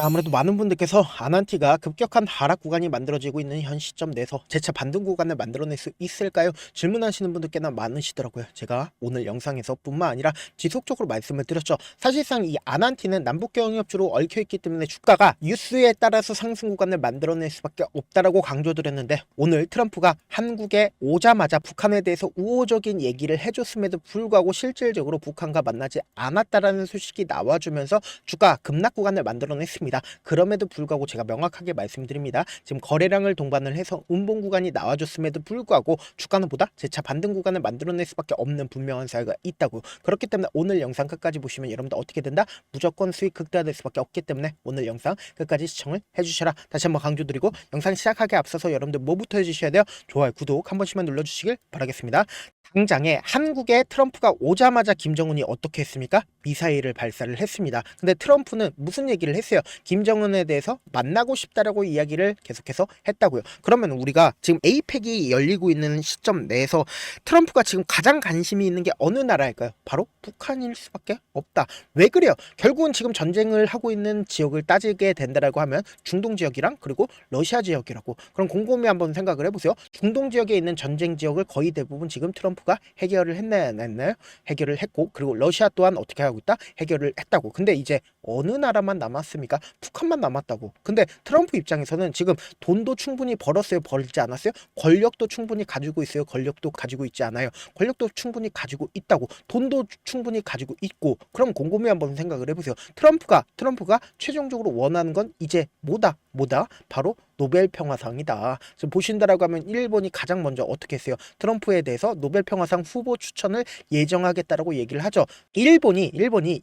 아무래도 많은 분들께서 아난티가 급격한 하락 구간이 만들어지고 있는 현 시점 내에서 재차 반등 구간을 만들어낼 수 있을까요? 질문하시는 분들 꽤나 많으시더라고요. 제가 오늘 영상에서 뿐만 아니라 지속적으로 말씀을 드렸죠. 사실상 이 아난티는 남북경협주로 얽혀있기 때문에 주가가 뉴스에 따라서 상승 구간을 만들어낼 수밖에 없다라고 강조드렸는데, 오늘 트럼프가 한국에 오자마자 북한에 대해서 우호적인 얘기를 해줬음에도 불구하고 실질적으로 북한과 만나지 않았다라는 소식이 나와주면서 주가 급락 구간을 만들어냈습니다. 그럼에도 불구하고 제가 명확하게 말씀드립니다. 지금 거래량을 동반을 해서 운봉 구간이 나와줬음에도 불구하고 주가는 보다 재차 반등 구간을 만들어낼 수밖에 없는 분명한 사유가 있다고. 그렇기 때문에 오늘 영상 끝까지 보시면 여러분들 어떻게 된다? 무조건 수익 극대화될 수밖에 없기 때문에 오늘 영상 끝까지 시청을 해주셔라. 다시 한번 강조드리고, 영상 시작하기에 앞서서 여러분들 뭐부터 해주셔야 돼요? 좋아요, 구독 한 번씩만 눌러주시길 바라겠습니다. 당장에 한국에 트럼프가 오자마자 김정은이 어떻게 했습니까? 미사일을 발사를 했습니다. 근데 트럼프는 무슨 얘기를 했어요? 김정은에 대해서 만나고 싶다라고 이야기를 계속해서 했다고요. 그러면 우리가 지금 에이펙이 열리고 있는 시점 내에서 트럼프가 지금 가장 관심이 있는 게 어느 나라일까요? 바로 북한일 수밖에 없다. 왜 그래요? 결국은 지금 전쟁을 하고 있는 지역을 따지게 된다라고 하면 중동 지역이랑 그리고 러시아 지역이라고. 그럼 곰곰이 한번 생각을 해보세요. 중동 지역에 있는 전쟁 지역을 거의 대부분 지금 트럼프가 해결을 했나요? 안 했나요? 해결을 했고, 그리고 러시아 또한 어떻게 하고 있다? 해결을 했다고. 근데 이제 어느 나라만 남았습니까? 북한만 남았다고. 근데 트럼프 입장에서는 지금 돈도 충분히 벌었어요? 벌지 않았어요? 권력도 충분히 가지고 있어요? 권력도 가지고 있지 않아요? 권력도 충분히 가지고 있다고. 돈도 충분히 가지고 있고. 그럼 곰곰이 한번 생각을 해보세요. 트럼프가 최종적으로 원하는 건 이제 뭐다? 바로 노벨 평화상이다. 지금 보신다라고 하면 일본이 가장 먼저 어떻게 했어요? 트럼프에 대해서 노벨 평화상 후보 추천을 예정하겠다라고 얘기를 하죠. 일본이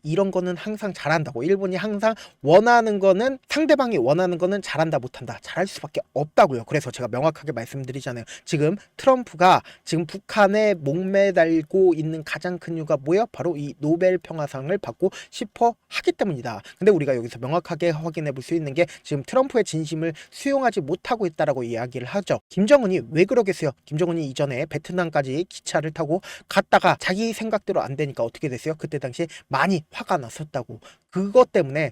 이런 거는 항상 잘한다고. 일본이 항상 원하는 거는, 상대방이 원하는 거는 잘한다 못한다. 잘할 수밖에 없다고요. 그래서 제가 명확하게 말씀드리잖아요. 지금 트럼프가 지금 북한에 목매달고 있는 가장 큰 이유가 뭐예요? 바로 이 노벨 평화상을 받고 싶어 하기 때문이다. 근데 우리가 여기서 명확하게 확인해 볼 수 있는 게, 지금 트럼프의 진심을 수용하지 못하고 있다라고 이야기를 하죠. 김정은이 왜 그러겠어요? 김정은이 이전에 베트남까지 기차를 타고 갔다가 자기 생각대로 안 되니까 어떻게 됐어요? 그때 당시에 많이 화가 났었다고. 그것 때문에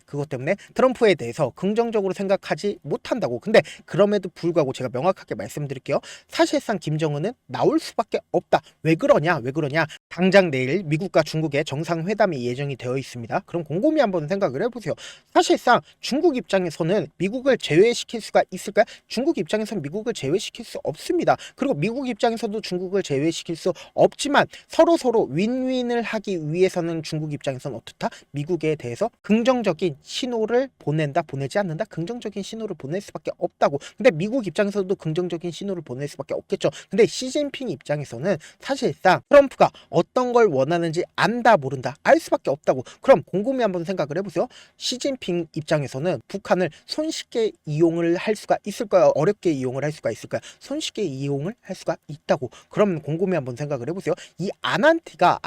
트럼프에 대해서 긍정적으로 생각하지 못한다고. 근데 그럼에도 불구하고 제가 명확하게 말씀드릴게요. 사실상 김정은은 나올 수밖에 없다. 왜 그러냐? 당장 내일 미국과 중국의 정상회담이 예정이 되어 있습니다. 그럼 곰곰이 한번 생각을 해보세요. 사실상 중국 입장에서는 미국을 제외시킬 수가 있을까요? 중국 입장에서는 미국을 제외시킬 수 없습니다. 그리고 미국 입장에서도 중국을 제외시킬 수 없지만 서로 윈윈을 하기 위해서는 중국 입장에서는 어떻다? 미국에 대해서 긍정적인 신호를 보낸다, 보내지 않는다? 긍정적인 신호를 보낼 수밖에 없다고. 근데 미국 입장에서도 긍정적인 신호를 보낼 수밖에 없겠죠. 근데 시진핑 입장에서는 사실상 트럼프가 어떤 걸 원하는지 안다 모른다, 알 수밖에 없다고. 그럼 곰곰이 한번 생각을 해보세요. 시진핑 입장에서는 북한을 손쉽게 이용을 할 수가 있을까요? 어렵게 이용을 할 수가 있을까요? 손쉽게 이용을 할 수가 있다고. 그럼 곰곰이 한번 생각을 해보세요. 이 아난티가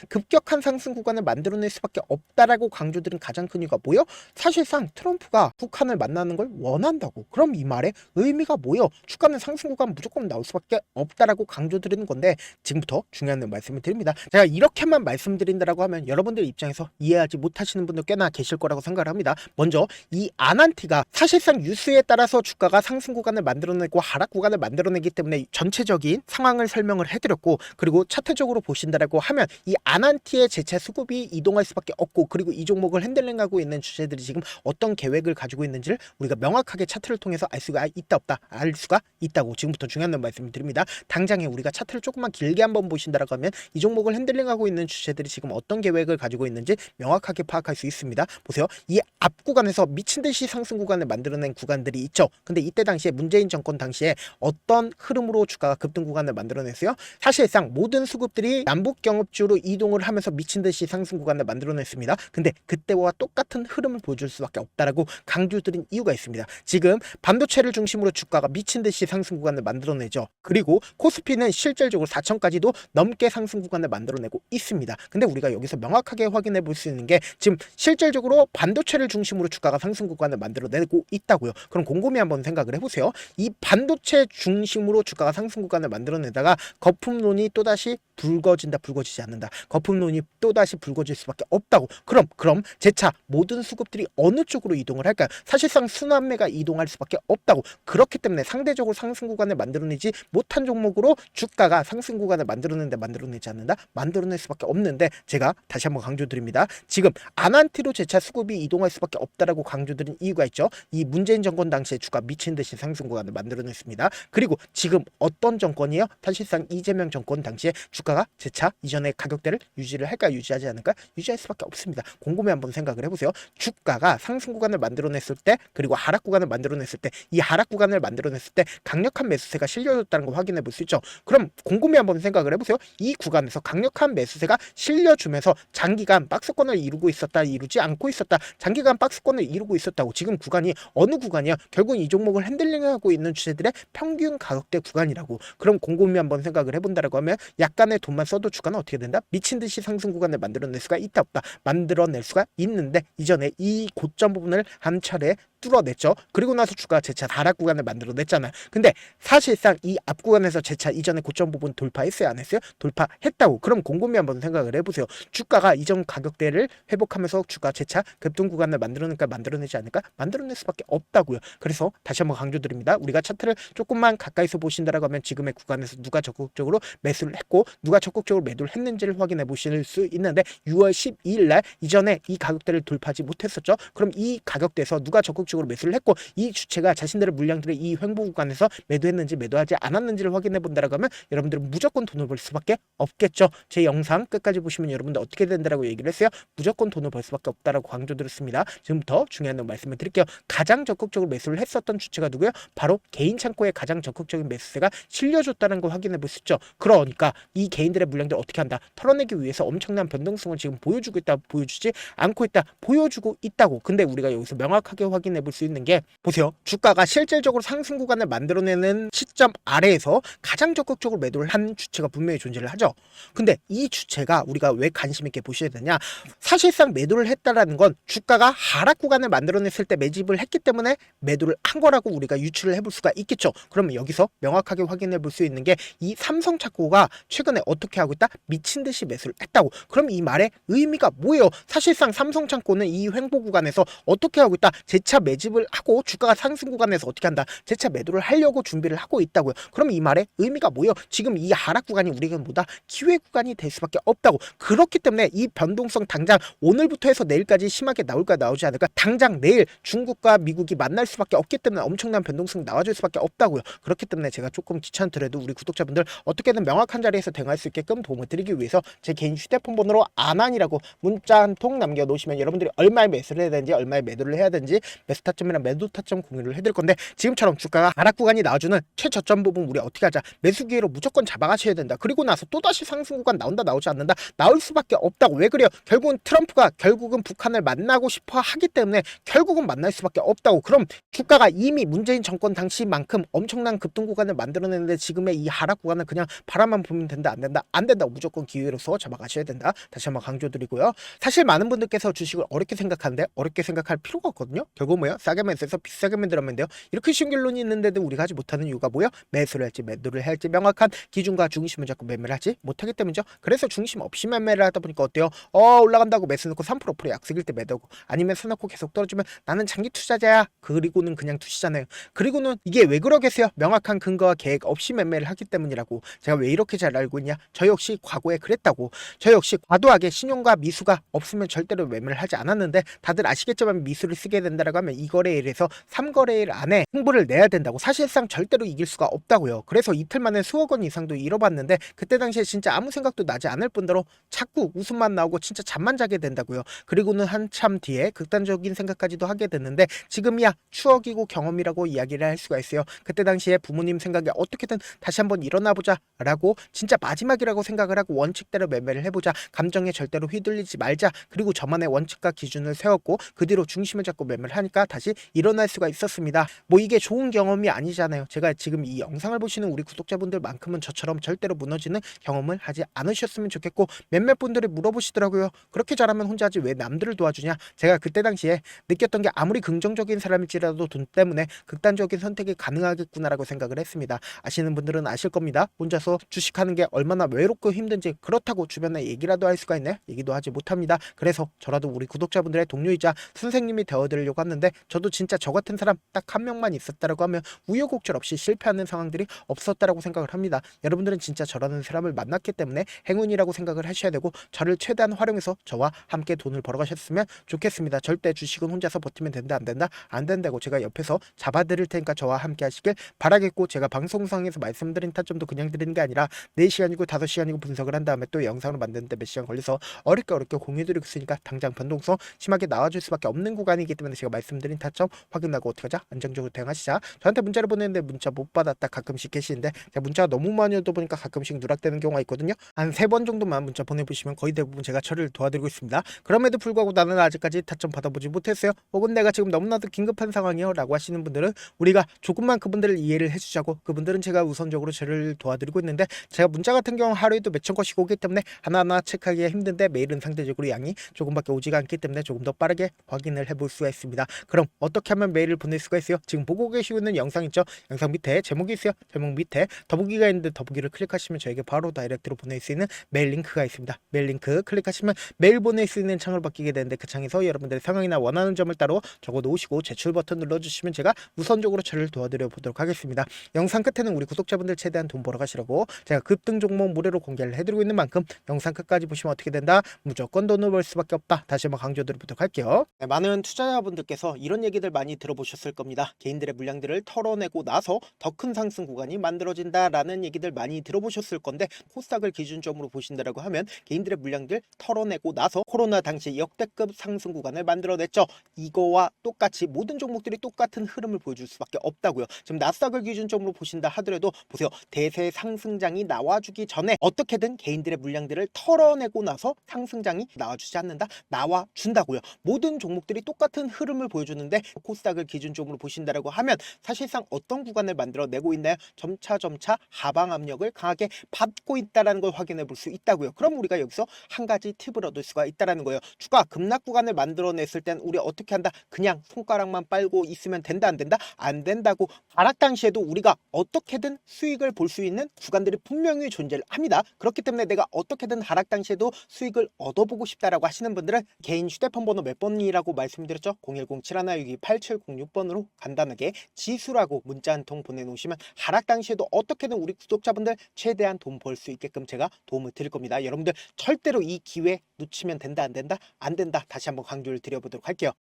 급격한 상승 구간을 만들어낼 수밖에 없다라고 강조드린 가장 큰 이유가 뭐예요? 사실상 트럼프가 북한을 만나는 걸 원한다고. 그럼 이 말의 의미가 뭐예요? 주가는 상승 구간 무조건 나올 수밖에 없다라고 강조드리는 건데, 지금부터 중요한 말씀을 드립니다. 제가 이렇게만 말씀드린다라고 하면 여러분들 입장에서 이해하지 못하시는 분들 꽤나 계실 거라고 생각을 합니다. 먼저 이 아난티가 사실상 뉴스에 따라서 주가가 상승 구간을 만들어내고 하락 구간을 만들어내기 때문에 전체적인 상황을 설명을 해드렸고, 그리고 차트적으로 보신다라고 하면 이 아난티의 재차 수급이 이동할 수밖에 없고, 그리고 이 종목을 핸들링하고 있는 주체들이 지금 어떤 계획을 가지고 있는지를 우리가 명확하게 차트를 통해서 알 수가 있다 없다? 알 수가 있다고. 지금부터 중요한 말씀을 드립니다. 당장에 우리가 차트를 조금만 길게 한번 보신다라고 하면 이 종목을 핸들링하고 있는 주체들이 지금 어떤 계획을 가지고 있는지 명확하게 파악할 수 있습니다. 보세요. 이 앞 구간에서 미친 듯이 상승 구간을 만들어낸 구간들이 있죠. 근데 이때 당시에 문재인 정권 당시에 어떤 흐름으로 주가가 급등 구간을 만들어냈어요? 사실상 모든 수급들이 남북 경협주로 이동을 하면서 미친 듯이 상승 구간을 만들어냈습니다. 근데 그때와 똑같은 흐름을 보여줄 수밖에 없다라고 강조드린 이유가 있습니다. 지금 반도체를 중심으로 주가가 미친 듯이 상승 구간을 만들어내죠. 그리고 코스피는 실질적으로 4천까지도 넘게 상승 구간을 만들어내고 있습니다. 근데 우리가 여기서 명확하게 확인해 볼 수 있는 게, 지금 실질적으로 반도체를 중심으로 주가가 상승 구간을 만들어내고 있다고요. 그럼 곰곰이 한번 생각을 해보세요. 이 반도체 중심으로 주가가 상승 구간을 만들어내다가 거품론이 또다시 붉어지지 않는다. 거품론이 또다시 붉어질 수밖에 없다고. 그럼 재차 모든 수급들이 어느 쪽으로 이동을 할까요? 사실상 순환매가 이동할 수밖에 없다고. 그렇기 때문에 상대적으로 상승 구간을 만들어내지 못한 종목으로 주가가 상승 구간을 만들어내지 않는다? 만들어낼 수밖에 없는데, 제가 다시 한번 강조드립니다. 지금 아난티로 재차 수급이 이동할 수밖에 없다라고 강조드린 이유가 있죠. 이 문재인 정권 당시에 주가 미친 듯이 상승 구간을 만들어냈습니다. 그리고 지금 어떤 정권이에요? 사실상 이재명 정권 당시에 주가가 재차 이전의 가격대를 유지를 할까, 유지하지 않을까? 유지할 수밖에 없습니다. 곰곰이 한번 생각을 해보세요. 주가가 상승 구간을 만들어냈을 때, 그리고 하락 구간을 만들어냈을 때, 이 하락 구간을 만들어냈을 때 강력한 매수세가 실려졌다는 거 확인해 볼 수 있죠. 그럼 곰곰이 한번 생각을 해보세요. 이 구간에서 강력한 매수세가 실려주면서 장기간 박스권을 이루고 있었다, 이루지 않고 있었다, 장기간 박스권을 이루고 있었다고. 지금 구간이 어느 구간이야? 결국 이 종목을 핸들링하고 있는 주체들의 평균 가격대 구간이라고. 그럼 곰곰이 한번 생각을 해본다라고 하면 약간의 돈만 써도 주가는 어떻게 된다? 미친 듯이 상승 구간을 만들어낼 수가 있다, 없다? 만들어낼 수가 있는데, 이전에 이 고점 부분을 한 차례 뚫어냈죠. 그리고 나서 주가가 재차 하락 구간을 만들어냈잖아요. 근데 사실상 이 앞 구간에서 재차 이전에 고점 부분 돌파했어요, 안 했어요? 돌파했다고. 그럼 곰곰이 한번 생각을 해보세요. 주가가 이전 가격대를 회복하면서 주가 재차 급등 구간을 만들어내지 않을까? 만들어낼 수밖에 없다고요. 그래서 다시 한번 강조드립니다. 우리가 차트를 조금만 가까이서 보신다라고 하면 지금의 구간에서 누가 적극적으로 매수를 했고 누가 적극적으로 매도를 했는지를 확인해 보실 수 있는데, 6월 12일 날 이전에 이 가격대를 돌파하지 못했었죠. 그럼 이 가격대에서 누가 적극적으로 매수를 했고 이 주체가 자신들의 물량들을 이 횡보 구간에서 매도했는지 매도하지 않았는지를 확인해 본다라고 하면 여러분들은 무조건 돈을 벌 수밖에 없겠죠. 제 영상 끝까지 보시면 여러분들 어떻게 된다라고 얘기를 했어요. 무조건 돈을 벌 수밖에 없다라고 강조드렸습니다. 지금부터 중요한 거 말씀을 드릴게요. 가장 적극적으로 매수를 했었던 주체가 누구예요? 바로 개인 창고에 가장 적극적인 매수세가 실려줬다는 걸 확인해 볼 수 있죠. 그러니까 이 개인들의 물량들 어떻게 한다? 털어내기 위해서 엄청난 변동성을 지금 보여주고 있다, 보여주지 않고 있다, 보여주고 있다고. 근데 우리가 여기서 명확하게 확인해 볼 수 있는 게, 보세요. 주가가 실질적으로 상승 구간을 만들어내는 시점 아래에서 가장 적극적으로 매도를 한 주체가 분명히 존재를 하죠. 근데 이 주체가 우리가 왜 관심 있게 보셔야 되냐? 사실상 매도를 했다라는 건 주가가 하락 구간을 만들어냈을 때 매집을 했기 때문에 매도를 한 거라고 우리가 유추를 해볼 수가 있겠죠. 그러면 여기서 명확하게 확인해 볼 수 있는 게, 이 삼성착고가 최근에 어떻게 하고 있다? 미친 듯이 매수를 했다고. 그럼 이 말의 의미가 뭐예요? 사실상 삼성창고는 이 횡보 구간에서 어떻게 하고 있다? 재차 매집을 하고 주가가 상승 구간에서 어떻게 한다? 재차 매도를 하려고 준비를 하고 있다고요. 그럼 이 말의 의미가 뭐예요? 지금 이 하락 구간이 우리가 뭐다? 기회 구간이 될 수밖에 없다고. 그렇기 때문에 이 변동성 당장 오늘부터 해서 내일까지 심하게 나올까, 나오지 않을까? 당장 내일 중국과 미국이 만날 수밖에 없기 때문에 엄청난 변동성 나와줄 수밖에 없다고요. 그렇기 때문에 제가 조금 귀찮더라도 우리 구독자분들 어떻게든 명확한 자리에서 대응할 수 있게끔 도움을 드리기 위해서 제 개인 휴대폰 번호로 아난이라고 문자 한 통 남겨놓으시면 여러분들이 얼마에 매수를 해야 되는지, 얼마에 매도를 해야 되는지, 매수 타점이랑 매도 타점 공유를 해드릴 건데, 지금처럼 주가가 하락 구간이 나와주는 최저점 부분 우리 어떻게 하자? 매수 기회로 무조건 잡아가셔야 된다. 그리고 나서 또다시 상승 구간 나온다, 나오지 않는다? 나올 수밖에 없다고. 왜 그래요? 결국은 트럼프가 결국은 북한을 만나고 싶어 하기 때문에 결국은 만날 수밖에 없다고. 그럼 주가가 이미 문재인 정권 당시만큼 엄청난 급등 구간을 만들어내는데 지금의 이 하락 구간은 그냥 바람만 보면 된다, 안 된다? 안 된다. 무조건 기회로서 잡아가셔야 된다. 다시 한번 강조드리고요. 사실 많은 분들께서 주식을 어렵게 생각하는데 어렵게 생각할 필요가 없거든요. 결국 뭐예요? 싸게 매수해서 비싸게 만들면 돼요. 이렇게 쉬운 결론이 있는데도 우리가 하지 못하는 이유가 뭐예요? 매수를 할지 매도를 할지 명확한 기준과 중심을 잡고 매매를 하지 못하기 때문이죠. 그래서 중심 없이 매매를 하다 보니까 어때요? 올라간다고 매수 넣고 3% 약속일 때 매도고, 아니면 사놓고 계속 떨어지면 나는 장기 투자자야, 그리고는 그냥 투시잖아요. 그리고는 이게 왜 그러겠어요? 명확한 근거와 계획 없이 매매를 하기 때문이라고. 제가 왜 이렇게 잘 알고 있냐? 저 역시 과거에 그랬다고. 저 역시 과도하게 신용과 미수가 없으면 절대로 매매를 하지 않았는데, 다들 아시겠지만 미수를 쓰게 된다라고 하면 2거래일에서 3거래일 안에 홍보를 내야 된다고. 사실상 절대로 이길 수가 없다고요. 그래서 이틀 만에 수억 원 이상도 잃어봤는데, 그때 당시에 진짜 아무 생각도 나지 않을 뿐더러 자꾸 웃음만 나오고 진짜 잠만 자게 된다고요. 그리고는 한참 뒤에 극단적인 생각까지도 하게 됐는데, 지금이야 추억이고 경험이라고 이야기를 할 수가 있어요. 그때 당시에 부모님 생각에 어떻게든 다시 한번 일어나보자 라고, 진짜 마지막이라고 생각을 하고 원칙대로 매매를 해보자, 감정에 절대로 휘둘리지 말자, 그리고 저만의 원칙과 기준을 세웠고 그 뒤로 중심을 잡고 매매를 하니까 기회가 다시 일어날 수가 있었습니다. 뭐 이게 좋은 경험이 아니잖아요. 제가 지금 이 영상을 보시는 우리 구독자분들만큼은 저처럼 절대로 무너지는 경험을 하지 않으셨으면 좋겠고, 몇몇 분들이 물어보시더라고요. 그렇게 잘하면 혼자 하지 왜 남들을 도와주냐. 제가 그때 당시에 느꼈던 게 아무리 긍정적인 사람일지라도 돈 때문에 극단적인 선택이 가능하겠구나라고 생각을 했습니다. 아시는 분들은 아실 겁니다. 혼자서 주식하는 게 얼마나 외롭고 힘든지. 그렇다고 주변에 얘기라도 할 수가 있나요? 얘기도 하지 못합니다. 그래서 저라도 우리 구독자분들의 동료이자 선생님이 되어드리려고 하는데, 저도 진짜 저 같은 사람 딱 한 명만 있었다라고 하면 우여곡절 없이 실패하는 상황들이 없었다라고 생각을 합니다. 여러분들은 진짜 저라는 사람을 만났기 때문에 행운이라고 생각을 하셔야 되고, 저를 최대한 활용해서 저와 함께 돈을 벌어가셨으면 좋겠습니다. 절대 주식은 혼자서 버티면 된다 안 된다 안 된다고 제가 옆에서 잡아드릴 테니까 저와 함께 하시길 바라겠고, 제가 방송상에서 말씀드린 타점도 그냥 드리는 게 아니라 4시간이고 5시간이고 분석을 한 다음에 또 영상을 만드는데 몇 시간 걸려서 어렵게 공유드리고 있으니까 당장 변동성 심하게 나와줄 수밖에 없는 구간이기 때문에 제가 말씀드린 타점 확인하고 어떻게 하자, 안정적으로 대응하시자. 저한테 문자를 보내는데 문자 못 받았다 가끔씩 계시는데, 제가 문자가 너무 많이 오다 보니까 가끔씩 누락되는 경우가 있거든요. 한 3번 정도만 문자 보내보시면 거의 대부분 제가 처리를 도와드리고 있습니다. 그럼에도 불구하고 나는 아직까지 타점 받아보지 못했어요. 혹은 내가 지금 너무나도 긴급한 상황이요 라고 하시는 분들은 우리가 조금만 그분들을 이해를 해주자고, 그분들은 제가 우선적으로 저를 도와드리고 있는데, 제가 문자 같은 경우 하루에도 몇천 건씩 오기 때문에 하나하나 체크하기가 힘든데, 메일은 상대적으로 양이 조금밖에 오지가 않기 때문에 조금 더 빠르게 확인을 해볼 수가 있습니다. 그럼 어떻게 하면 메일을 보낼 수가 있어요? 지금 보고 계시고 있는 영상 있죠? 영상 밑에 제목이 있어요. 제목 밑에 더보기가 있는데 더보기를 클릭하시면 저에게 바로 다이렉트로 보낼 수 있는 메일 링크가 있습니다. 메일 링크 클릭하시면 메일 보낼 수 있는 창을 바뀌게 되는데, 그 창에서 여러분들의 상황이나 원하는 점을 따로 적어 놓으시고 제출 버튼 눌러주시면 제가 우선적으로 저를 도와드려 보도록 하겠습니다. 영상 끝에는 우리 구독자분들 최대한 돈 벌어 가시라고 제가 급등 종목 무료로 공개를 해드리고 있는 만큼 영상 끝까지 보시면 어떻게 된다? 무조건 돈을 벌 수밖에 없다. 다시 한번 강조드리도록 할게요. 네, 많은 투자자분들께서 이런 얘기들 많이 들어보셨을 겁니다. 개인들의 물량들을 털어내고 나서 더 큰 상승 구간이 만들어진다라는 얘기들 많이 들어보셨을 건데, 코스닥을 기준점으로 보신다라고 하면 개인들의 물량들 털어내고 나서 코로나 당시 역대급 상승 구간을 만들어냈죠. 이거와 똑같이 모든 종목들이 똑같은 흐름을 보여줄 수밖에 없다고요. 지금 나스닥을 기준점으로 보신다 하더라도 보세요. 대세 상승장이 나와주기 전에 어떻게든 개인들의 물량들을 털어내고 나서 상승장이 나와주지 않는다? 나와준다고요. 모든 종목들이 똑같은 흐름을 보여주는데, 코스닥을 기준점으로 보신다라고 하면 사실상 어떤 구간을 만들어내고 있나요? 점차 하방 압력을 강하게 받고 있다는 걸 확인해 볼 수 있다고요. 그럼 우리가 여기서 한 가지 팁을 얻을 수가 있다는 거예요. 주가 급락 구간을 만들어냈을 땐 우리 어떻게 한다? 그냥 손가락만 빨고 있으면 된다 안 된다? 안 된다고. 하락 당시에도 우리가 어떻게든 수익을 볼 수 있는 구간들이 분명히 존재를 합니다. 그렇기 때문에 내가 어떻게든 하락 당시에도 수익을 얻어보고 싶다라고 하시는 분들은 개인 휴대폰 번호 몇 번이라고 말씀드렸죠? 010-7162-8706번으로 간단하게 지수라고 문자 한 통 보내놓으시면 하락 당시에도 어떻게든 우리 구독자분들 최대한 돈 벌 수 있게끔 제가 도움을 드릴 겁니다. 여러분들 절대로 이 기회 놓치면 된다 안 된다? 안 된다. 다시 한번 강조를 드려보도록 할게요.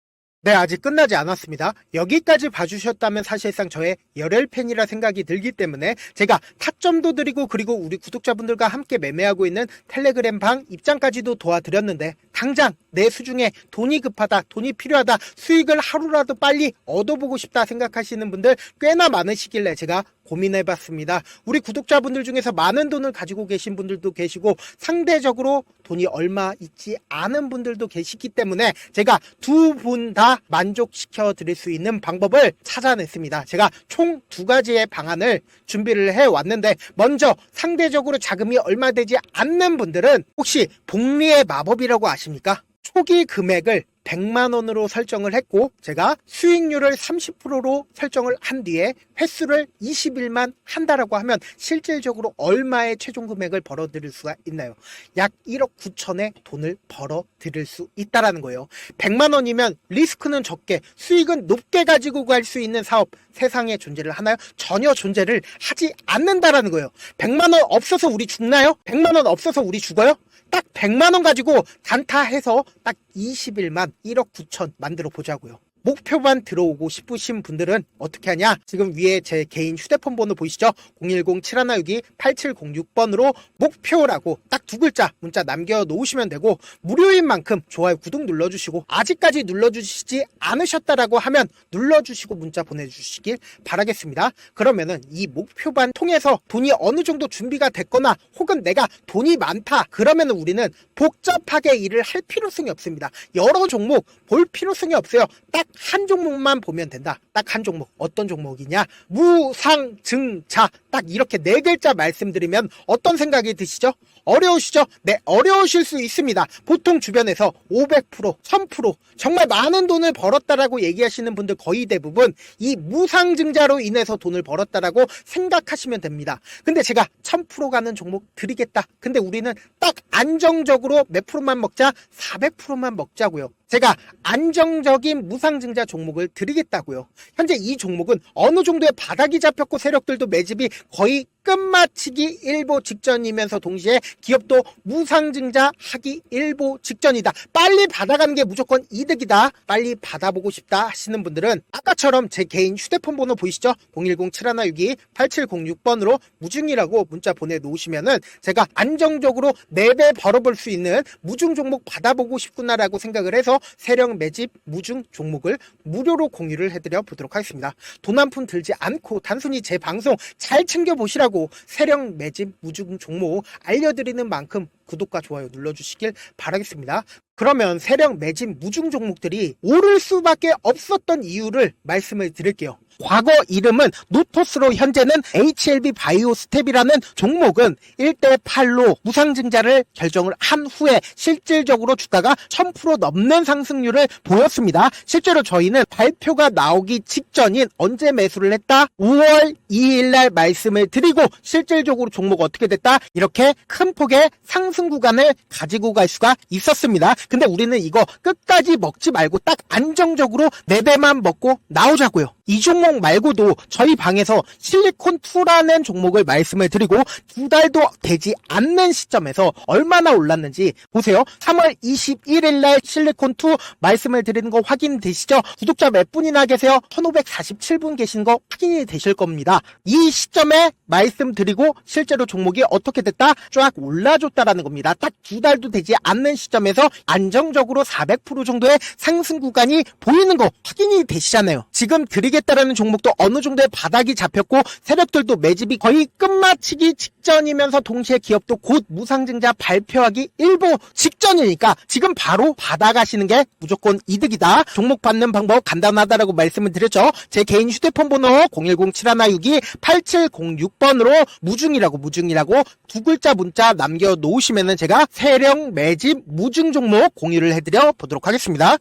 네, 아직 끝나지 않았습니다. 여기까지 봐주셨다면 사실상 저의 열혈팬이라 생각이 들기 때문에 제가 타점도 드리고, 그리고 우리 구독자분들과 함께 매매하고 있는 텔레그램 방 입장까지도 도와드렸는데, 당장 내 수중에 돈이 급하다, 돈이 필요하다, 수익을 하루라도 빨리 얻어보고 싶다 생각하시는 분들 꽤나 많으시길래 제가 고민해봤습니다. 우리 구독자분들 중에서 많은 돈을 가지고 계신 분들도 계시고, 상대적으로 돈이 얼마 있지 않은 분들도 계시기 때문에 제가 두 분 다 만족시켜 드릴 수 있는 방법을 찾아냈습니다. 제가 총 2가지의 방안을 준비를 해왔는데, 먼저 상대적으로 자금이 얼마 되지 않는 분들은 혹시 복리의 마법이라고 아십니까? 초기 금액을 100만 원으로 설정을 했고, 제가 수익률을 30%로 설정을 한 뒤에 횟수를 20일만 한다라고 하면 실질적으로 얼마의 최종 금액을 벌어들일 수가 있나요? 약 1억 9천의 돈을 벌어들일 수 있다라는 거예요. 100만 원이면 리스크는 적게 수익은 높게 가지고 갈 수 있는 사업, 세상에 존재를 하나요? 전혀 존재를 하지 않는다라는 거예요. 100만 원 없어서 우리 죽나요? 100만 원 없어서 우리 죽어요? 딱 100만 원 가지고 단타해서 딱 20일만 1억 9천 만들어 보자고요. 목표만 들어오고 싶으신 분들은 어떻게 하냐? 지금 위에 제 개인 휴대폰 번호 보이시죠? 010-7162-8706번으로 목표라고 딱 2글자 문자 남겨놓으시면 되고, 무료인 만큼 좋아요, 구독 눌러주시고, 아직까지 눌러주시지 않으셨다라고 하면 눌러주시고 문자 보내주시길 바라겠습니다. 그러면은 이 목표반 통해서 돈이 어느 정도 준비가 됐거나, 혹은 내가 돈이 많다 그러면은 우리는 복잡하게 일을 할 필요성이 없습니다. 여러 종목 볼 필요성이 없어요. 딱 한 종목만 보면 된다. 딱 한 종목. 어떤 종목이냐? 무상증자. 딱 이렇게 네 글자 말씀드리면 어떤 생각이 드시죠? 어려우시죠? 네, 어려우실 수 있습니다. 보통 주변에서 500%, 1000% 정말 많은 돈을 벌었다라고 얘기하시는 분들 거의 대부분 이 무상증자로 인해서 돈을 벌었다라고 생각하시면 됩니다. 근데 제가 1000% 가는 종목 드리겠다. 근데 우리는 딱 안정적으로 몇 프로만 먹자? 400%만 먹자고요. 제가 안정적인 무상증자 종목을 드리겠다고요. 현재 이 종목은 어느 정도의 바닥이 잡혔고 세력들도 매집이 거의 끝마치기 일보 직전이면서 동시에 기업도 무상증자 하기 일보 직전이다. 빨리 받아가는 게 무조건 이득이다. 빨리 받아보고 싶다 하시는 분들은 아까처럼 제 개인 휴대폰 번호 보이시죠? 010-7162-8706번으로 무중이라고 문자 보내놓으시면은 제가 안정적으로 4배 벌어볼 수 있는 무중 종목 받아보고 싶구나라고 생각을 해서 세력 매집 무중 종목을 무료로 공유를 해드려 보도록 하겠습니다. 돈 한 푼 들지 않고 단순히 제 방송 잘 챙겨보시라고 세력 매집 무중 종목 알려드리는 만큼 구독과 좋아요 눌러주시길 바라겠습니다. 그러면 세력 매집 무중 종목들이 오를 수밖에 없었던 이유를 말씀을 드릴게요. 과거 이름은 노토스로 현재는 HLB 바이오스텝이라는 종목은 1대8로 무상증자를 결정을 한 후에 실질적으로 주가가 1000% 넘는 상승률을 보였습니다. 실제로 저희는 발표가 나오기 직전인 언제 매수를 했다? 5월 2일 날 말씀을 드리고 실질적으로 종목 어떻게 됐다? 이렇게 큰 폭의 상승 구간을 가지고 갈 수가 있었습니다. 근데 우리는 이거 끝까지 먹지 말고 딱 안정적으로 4배만 먹고 나오자고요. 이 종목 말고도 저희 방에서 실리콘2라는 종목을 말씀을 드리고 2달도 되지 않는 시점에서 얼마나 올랐는지 보세요. 3월 21일 날 실리콘2 말씀을 드리는 거 확인되시죠? 구독자 몇 분이나 계세요? 1547분 계신 거 확인이 되실 겁니다. 이 시점에 말씀드리고 실제로 종목이 어떻게 됐다? 쫙 올라줬다라는 겁니다. 딱 2달도 되지 않는 시점에서 안정적으로 400% 정도의 상승 구간이 보이는 거 확인이 되시잖아요. 지금 드리겠다라는 종목도 어느 정도의 바닥이 잡혔고 세력들도 매집이 거의 끝마치기 직전이면서 동시에 기업도 곧 무상증자 발표하기 일보 직전이니까 지금 바로 받아가시는 게 무조건 이득이다. 종목 받는 방법 간단하다라고 말씀을 드렸죠. 제 개인 휴대폰 번호 010-7162-8706번으로 무중이라고 두 글자 문자 남겨놓으시면은 제가 세력 매집 무중 종목 공유를 해드려 보도록 하겠습니다.